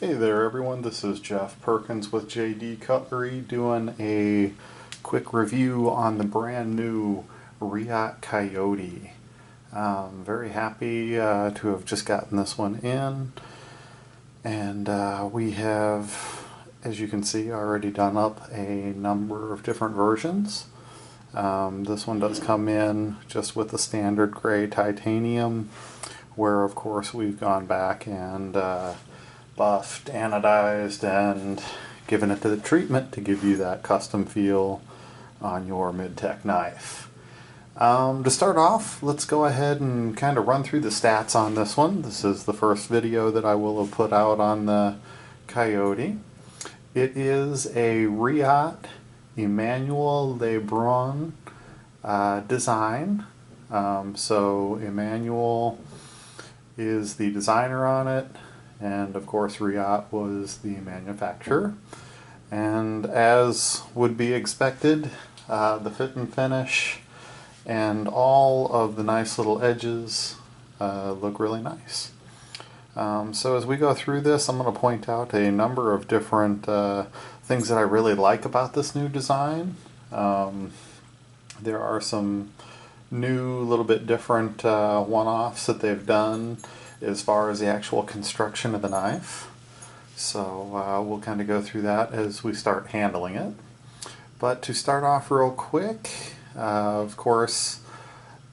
Hey there everyone, this is Jeff Perkins with JD Cutlery doing a quick review on the brand new Reate Coyote. Very happy to have just gotten this one in, and we have, as you can see, already done up a number of different versions. This one does come in just with the standard gray titanium, where of course we've gone back and buffed, anodized, and given it to the treatment to give you that custom feel on your mid-tech knife. To start off, let's go ahead and kind of run through the stats on this one. This is the first video that I will have put out on the Coyote. It is a Reate Emmanuel Lebrun design. So Emmanuel is the designer on it, and of course Reate was the manufacturer. And as would be expected, the fit and finish and all of the nice little edges look really nice. So as we go through this, I'm going to point out a number of different things that I really like about this new design. There are some new, little bit different one-offs that they've done as far as the actual construction of the knife. So we'll kind of go through that as we start handling it. But to start off real quick, of course,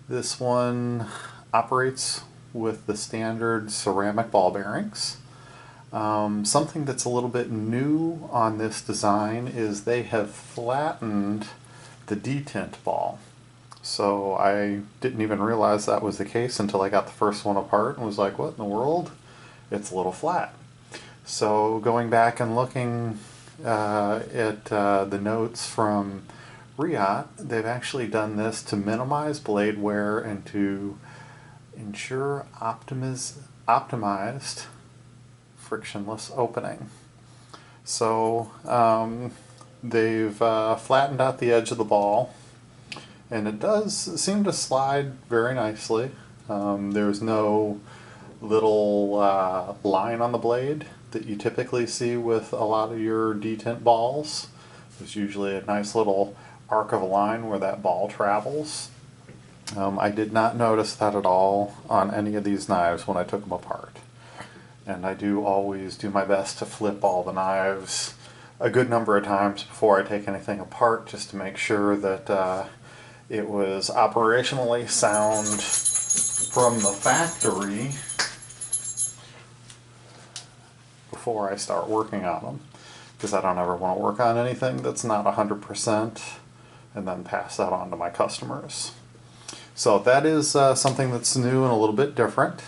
this one operates with the standard ceramic ball bearings. Something that's a little bit new on this design is they have flattened the detent ball. So I didn't even realize that was the case until I got the first one apart and was like, what in the world? It's a little flat. So going back and looking at the notes from Reate, they've actually done this to minimize blade wear and to ensure optimized frictionless opening. So they've flattened out the edge of the ball, and it does seem to slide very nicely. There's no little line on the blade that you typically see with a lot of your detent balls. There's usually a nice little arc of a line where that ball travels. I did not notice that at all on any of these knives when I took them apart. And I do always do my best to flip all the knives a good number of times before I take anything apart, just to make sure that it was operationally sound from the factory before I start working on them, because I don't ever want to work on anything that's not 100% and then pass that on to my customers. So that is something that's new and a little bit different.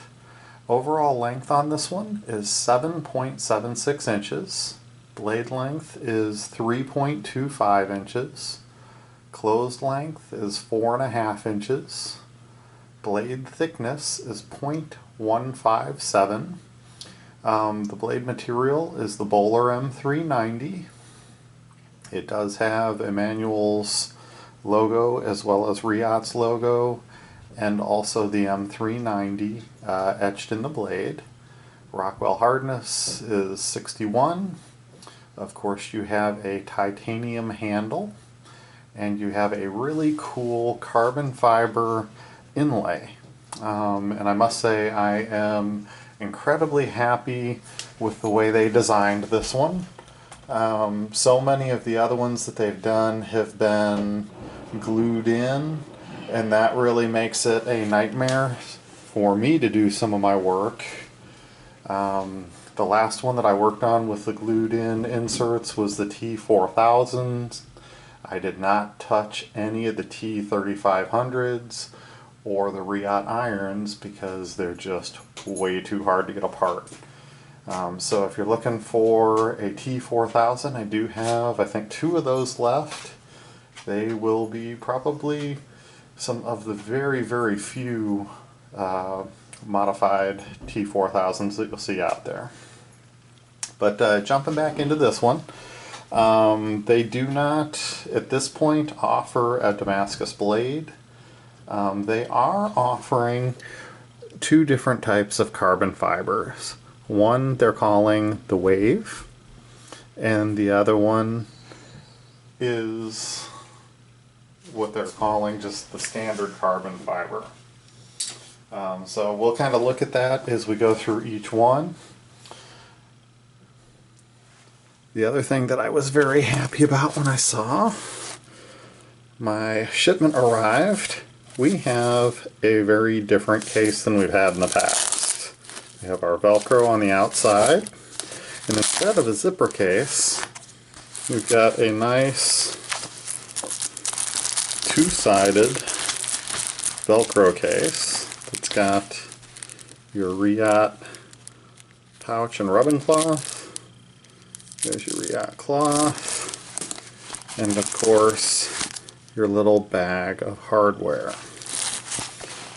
Overall length on this one is 7.76 inches. Blade length is 3.25 inches. Closed length is 4.5 inches. Blade thickness is 0.157. The blade material is the Bowler M390. It does have Emmanuel's logo as well as Reate's logo, and also the M390 etched in the blade. Rockwell hardness is 61. Of course, you have a titanium handle, and you have a really cool carbon fiber inlay. And I must say I am incredibly happy with the way they designed this one. So many of the other ones that they've done have been glued in, and that really makes it a nightmare for me to do some of my work. The last one that I worked on with the glued in inserts was the T4000. I did not touch any of the T3500s or the Reate irons because they're just way too hard to get apart. So if you're looking for a T4000, I do have, I think, 2 of those left. They will be probably some of the very, very few modified T4000s that you'll see out there. But jumping back into this one, they do not, at this point, offer a Damascus blade. They are offering 2 different types of carbon fibers. One they're calling the Wave, and the other one is what they're calling just the standard carbon fiber. So we'll kind of look at that as we go through each one. The other thing that I was very happy about when I saw my shipment arrived, we have a very different case than we've had in the past. We have our Velcro on the outside, and instead of a zipper case, we've got a nice two-sided Velcro case that's got your Reate pouch and rubbing cloth. There's your Reate cloth, and of course your little bag of hardware.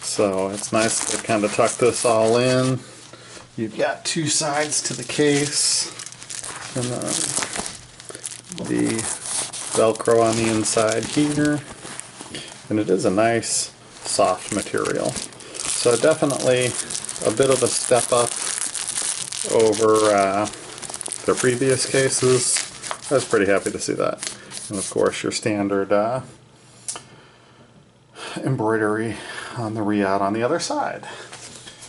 So it's nice to kind of tuck this all in. You've got two sides to the case, and the Velcro on the inside here, and it is a nice soft material. So definitely a bit of a step up over the previous cases. I was pretty happy to see that. And of course your standard embroidery on the Reate on the other side.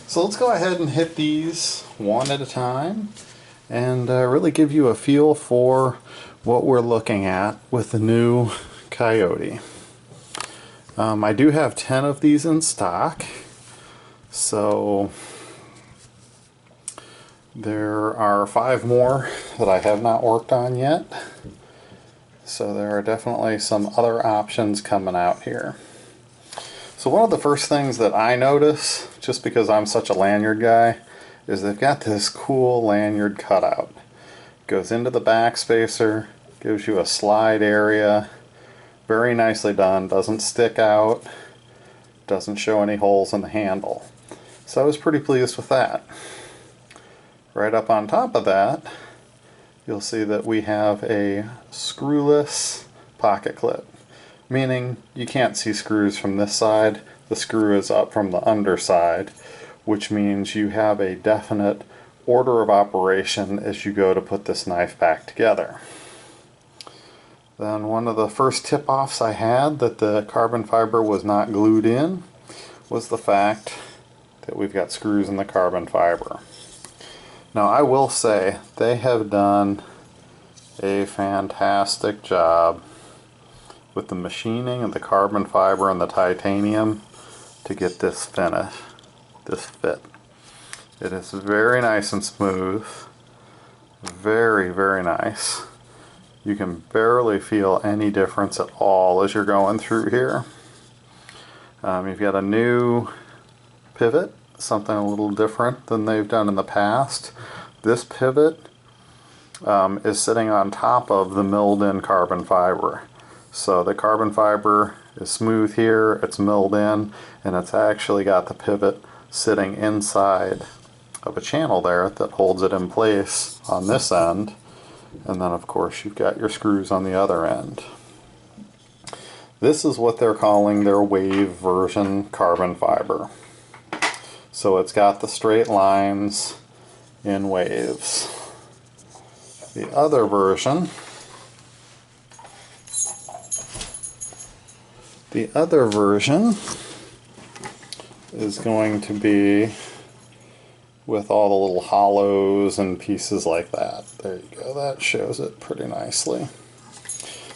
So let's go ahead and hit these one at a time and really give you a feel for what we're looking at with the new Coyote. I do have 10 of these in stock, so there are 5 more that I have not worked on yet. So there are definitely some other options coming out here. So one of the first things that I notice, just because I'm such a lanyard guy, is they've got this cool lanyard cutout. Goes into the back spacer, gives you a slide area. Very nicely done, doesn't stick out, doesn't show any holes in the handle. So I was pretty pleased with that. Right up on top of that, you'll see that we have a screwless pocket clip, meaning you can't see screws from this side. The screw is up from the underside, which means you have a definite order of operation as you go to put this knife back together. Then one of the first tip-offs I had that the carbon fiber was not glued in was the fact that we've got screws in the carbon fiber. Now I will say they have done a fantastic job with the machining of the carbon fiber and the titanium to get this finish, this fit. It is very nice and smooth, very, very nice. You can barely feel any difference at all as you're going through here. You've got a new pivot, something a little different than they've done in the past. This pivot is sitting on top of the milled in carbon fiber. So the carbon fiber is smooth here, it's milled in, and it's actually got the pivot sitting inside of a channel there that holds it in place on this end. And then of course you've got your screws on the other end. This is what they're calling their Wave version carbon fiber. So it's got the straight lines in waves. The other version, is going to be with all the little hollows and pieces like that. There you go, that shows it pretty nicely.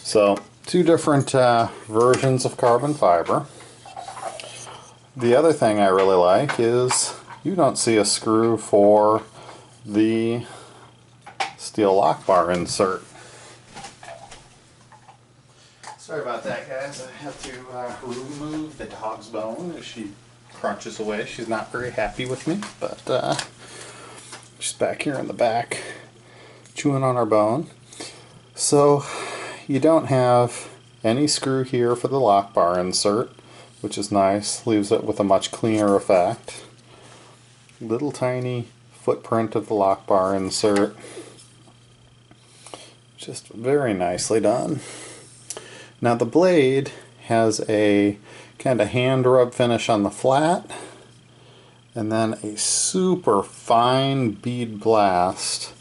So, two different versions of carbon fiber. The other thing I really like is you don't see a screw for the steel lock bar insert. Sorry about that, guys. I have to remove the dog's bone as she crunches away. She's not very happy with me, but she's back here in the back chewing on our bone. So you don't have any screw here for the lock bar insert, which is nice, leaves it with a much cleaner effect. Little tiny footprint of the lock bar insert, just very nicely done. Now the blade has a kind of hand rub finish on the flat, and then a super fine bead blast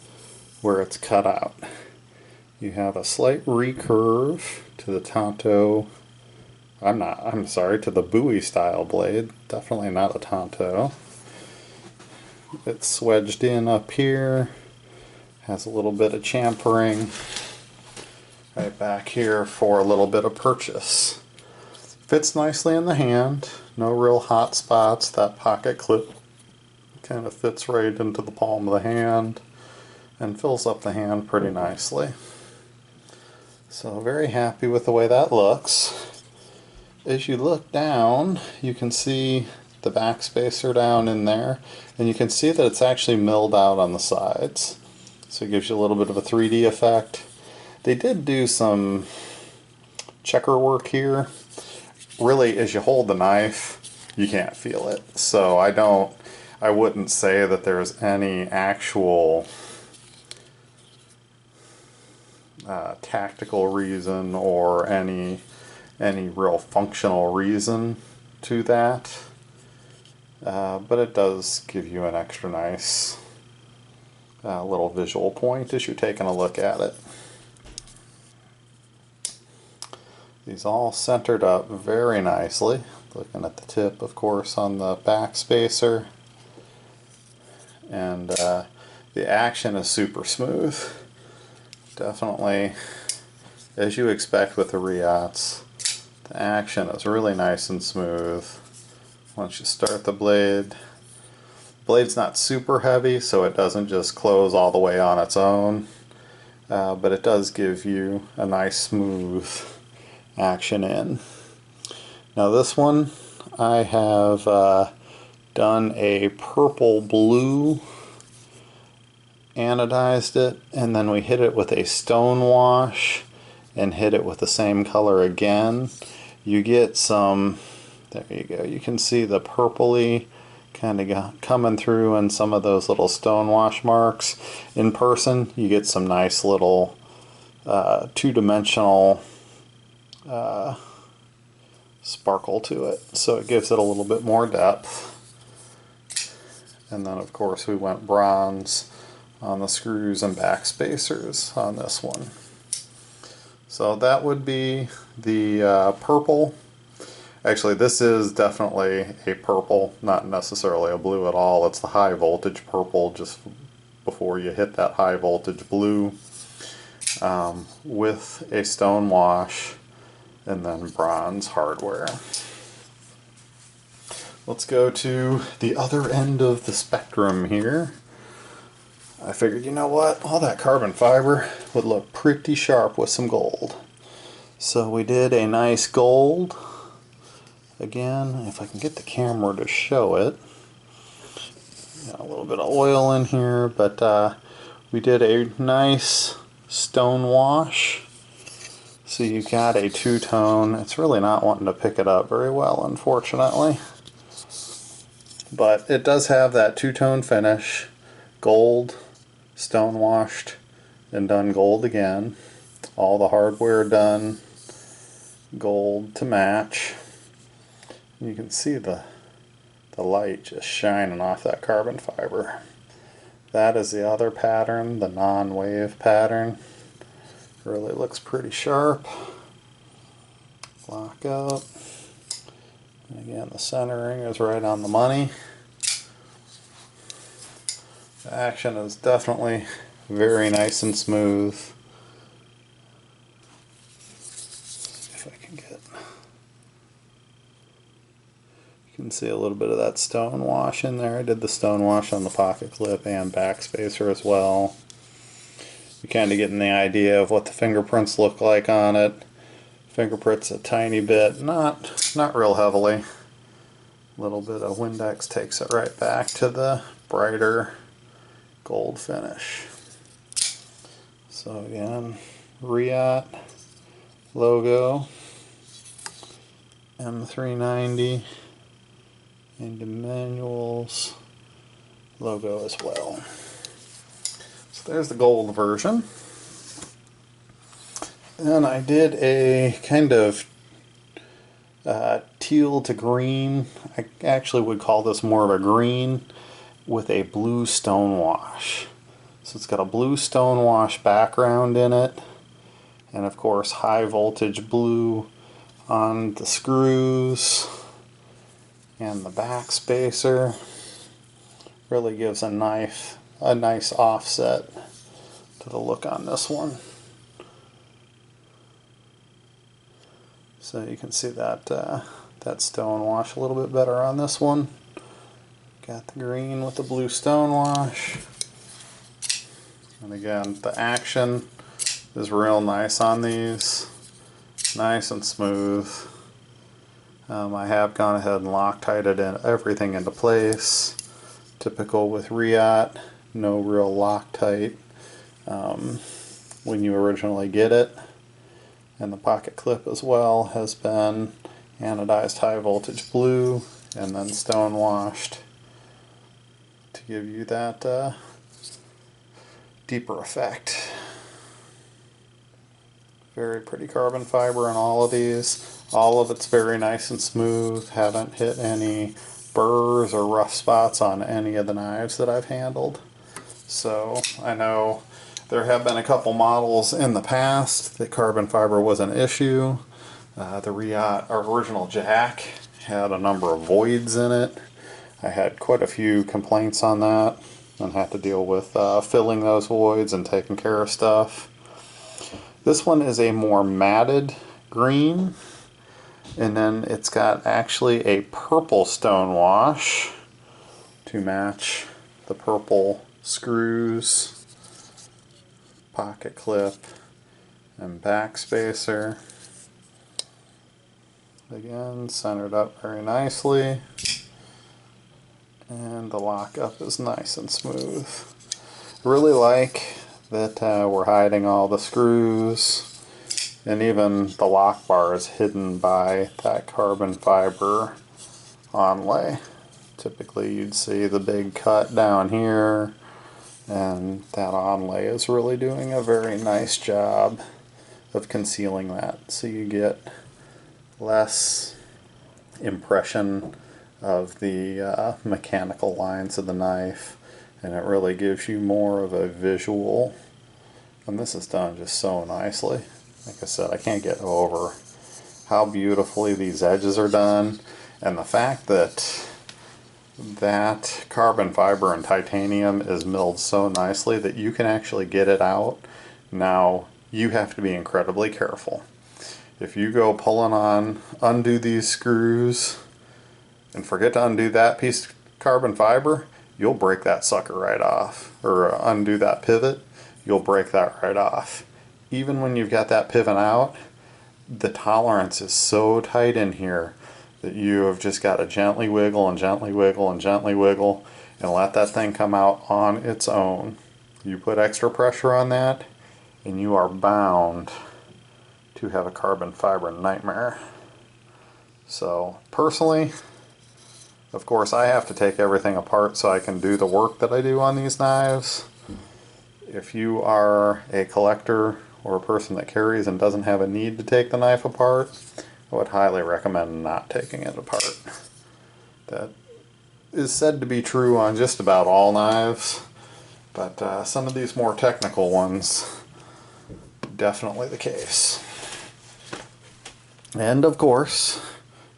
where it's cut out. You have a slight recurve to the Tonto. I'm sorry, to the Bowie style blade. Definitely not a Tonto. It's wedged in up here. Has a little bit of champering right back here for a little bit of purchase. Fits nicely in the hand. No real hot spots. That pocket clip kind of fits right into the palm of the hand and fills up the hand pretty nicely. So very happy with the way that looks. As you look down, you can see the backspacer down in there, and you can see that it's actually milled out on the sides. So it gives you a little bit of a 3D effect. They did do some checker work here. Really, as you hold the knife, you can't feel it. So I wouldn't say that there's any actual tactical reason or any real functional reason to that. But it does give you an extra nice little visual point as you're taking a look at it. These all centered up very nicely. Looking at the tip, of course, on the backspacer. And the action is super smooth. Definitely, as you expect with the Reates, the action is really nice and smooth. Once you start the blade, blade's not super heavy, so it doesn't just close all the way on its own, but it does give you a nice smooth action in. Now this one, I have done a purple blue, anodized it, and then we hit it with a stone wash and hit it with the same color again. You get some, there you go, you can see the purpley kind of coming through in some of those little stone wash marks. In person, you get some nice little two-dimensional sparkle to it, so it gives it a little bit more depth. And then of course we went bronze on the screws and back spacers on this one. So that would be the purple. Actually, this is definitely a purple, not necessarily a blue at all. It's the high voltage purple just before you hit that high voltage blue, with a stone wash and then bronze hardware. Let's go to the other end of the spectrum here. I figured, you know what, all that carbon fiber would look pretty sharp with some gold. So we did a nice gold. Again, if I can get the camera to show it. Got a little bit of oil in here, but we did a nice stone wash. So you got a two-tone. It's really not wanting to pick it up very well, unfortunately. But it does have that two-tone finish. Gold, stone washed, and done gold again. All the hardware done gold to match. You can see the light just shining off that carbon fiber. That is the other pattern, the non-wave pattern. Really looks pretty sharp. Lock up. And again, the centering is right on the money. The action is definitely very nice and smooth. See if I can get... You can see a little bit of that stone wash in there. I did the stone wash on the pocket clip and backspacer as well. You're kind of getting the idea of what the fingerprints look like on it. Fingerprints a tiny bit, not real heavily. A little bit of Windex takes it right back to the brighter gold finish. So again, Reate logo, M390, and Emmanuel's logo as well. So there's the gold version. And I did a kind of teal to green. I actually would call this more of a green with a blue stone wash. So it's got a blue stone wash background in it, and of course high voltage blue on the screws and the back spacer. Really gives a nice offset to the look on this one. So you can see that that stone wash a little bit better on this one. Got the green with the blue stone wash. And again, the action is real nice on these. Nice and smooth. I have gone ahead and Loctited everything into place. Typical with Reate, no real Loctite when you originally get it. And the pocket clip as well has been anodized high voltage blue and then stone washed to give you that deeper effect. Very pretty carbon fiber in all of these. All of it's very nice and smooth. Haven't hit any burrs or rough spots on any of the knives that I've handled. So I know there have been a couple models in the past that carbon fiber was an issue. The Reate original jack had a number of voids in it. I had quite a few complaints on that and had to deal with filling those voids and taking care of stuff. This one is a more matted green, and then it's got actually a purple stone wash to match the purple screws, pocket clip, and back spacer. Again, centered up very nicely, and the lockup is nice and smooth. I really like that we're hiding all the screws, and even the lock bar is hidden by that carbon fiber onlay. Typically you'd see the big cut down here, and that onlay is really doing a very nice job of concealing that, so you get less impression of the mechanical lines of the knife, and it really gives you more of a visual. And this is done just so nicely. Like I said, I can't get over how beautifully these edges are done, and the fact that that carbon fiber and titanium is milled so nicely that you can actually get it out. Now you have to be incredibly careful. If you go pulling on, undo these screws and forget to undo that piece of carbon fiber, you'll break that sucker right off. Or undo that pivot, you'll break that right off. Even when you've got that pivot out, the tolerance is so tight in here that you have just got to gently wiggle and gently wiggle and gently wiggle and let that thing come out on its own. You put extra pressure on that and you are bound to have a carbon fiber nightmare. So personally, of course, I have to take everything apart so I can do the work that I do on these knives. If you are a collector or a person that carries and doesn't have a need to take the knife apart, I would highly recommend not taking it apart. That is said to be true on just about all knives, but some of these more technical ones, definitely the case. And of course,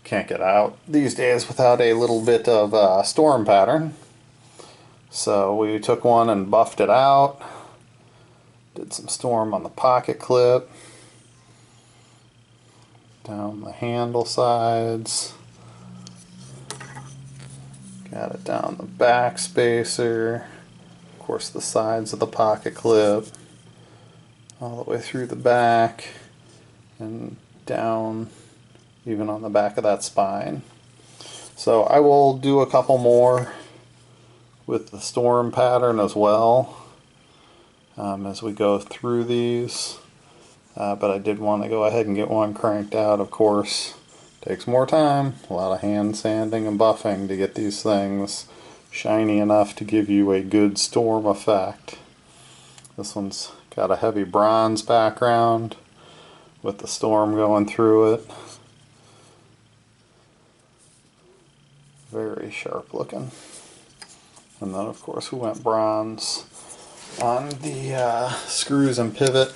can't get out these days without a little bit of storm pattern. So we took one and buffed it out, did some storm on the pocket clip, down the handle sides, got it down the back spacer, of course the sides of the pocket clip, all the way through the back and down even on the back of that spine. So I will do a couple more with the storm pattern as well as we go through these. But I did want to go ahead and get one cranked out. Of course, takes more time, a lot of hand sanding and buffing to get these things shiny enough to give you a good storm effect. This one's got a heavy bronze background with the storm going through it. Very sharp looking. And then of course we went bronze on the screws and pivot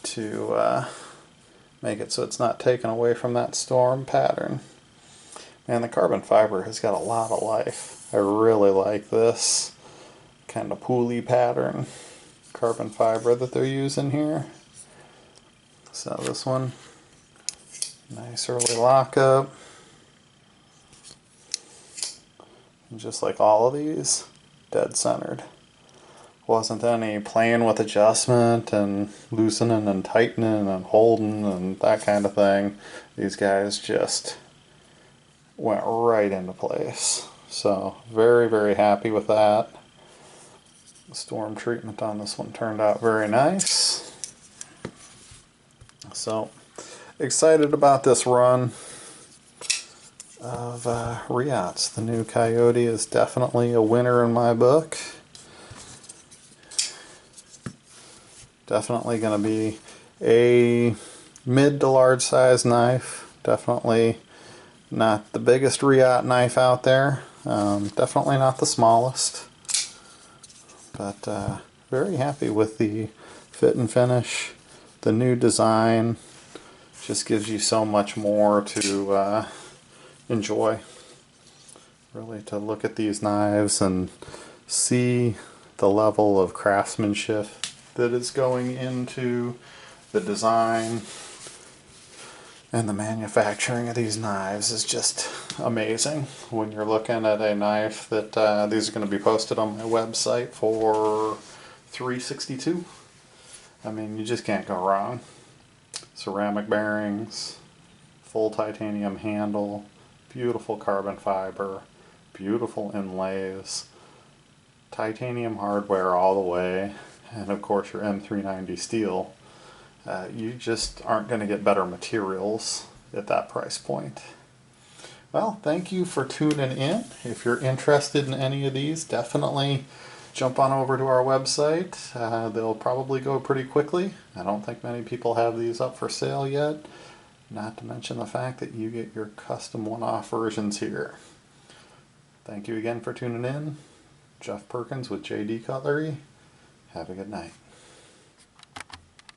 to make it so it's not taken away from that storm pattern. And the carbon fiber has got a lot of life. I really like this kind of pulley pattern carbon fiber that they're using here. So this one, nice early lockup. And just like all of these, dead centered. Wasn't any playing with adjustment and loosening and tightening and holding and that kind of thing. These guys just went right into place. So very, very happy with that. The storm treatment on this one turned out very nice. So excited about this run of Reates. The new Coyote is definitely a winner in my book. Definitely going to be a mid to large size knife. Definitely not the biggest Reate knife out there. Definitely not the smallest. But very happy with the fit and finish. The new design just gives you so much more to enjoy. Really to look at these knives and see the level of craftsmanship that is going into the design and the manufacturing of these knives is just amazing. When you're looking at a knife that these are going to be posted on my website for $362. I mean, you just can't go wrong. Ceramic bearings, full titanium handle, beautiful carbon fiber, beautiful inlays, titanium hardware all the way, and of course your M390 steel. You just aren't going to get better materials at that price point. Well, thank you for tuning in. If you're interested in any of these, definitely jump on over to our website. They'll probably go pretty quickly. I don't think many people have these up for sale yet. Not to mention the fact that you get your custom one-off versions here. Thank you again for tuning in. Jeff Perkins with JD Cutlery. Have a good night.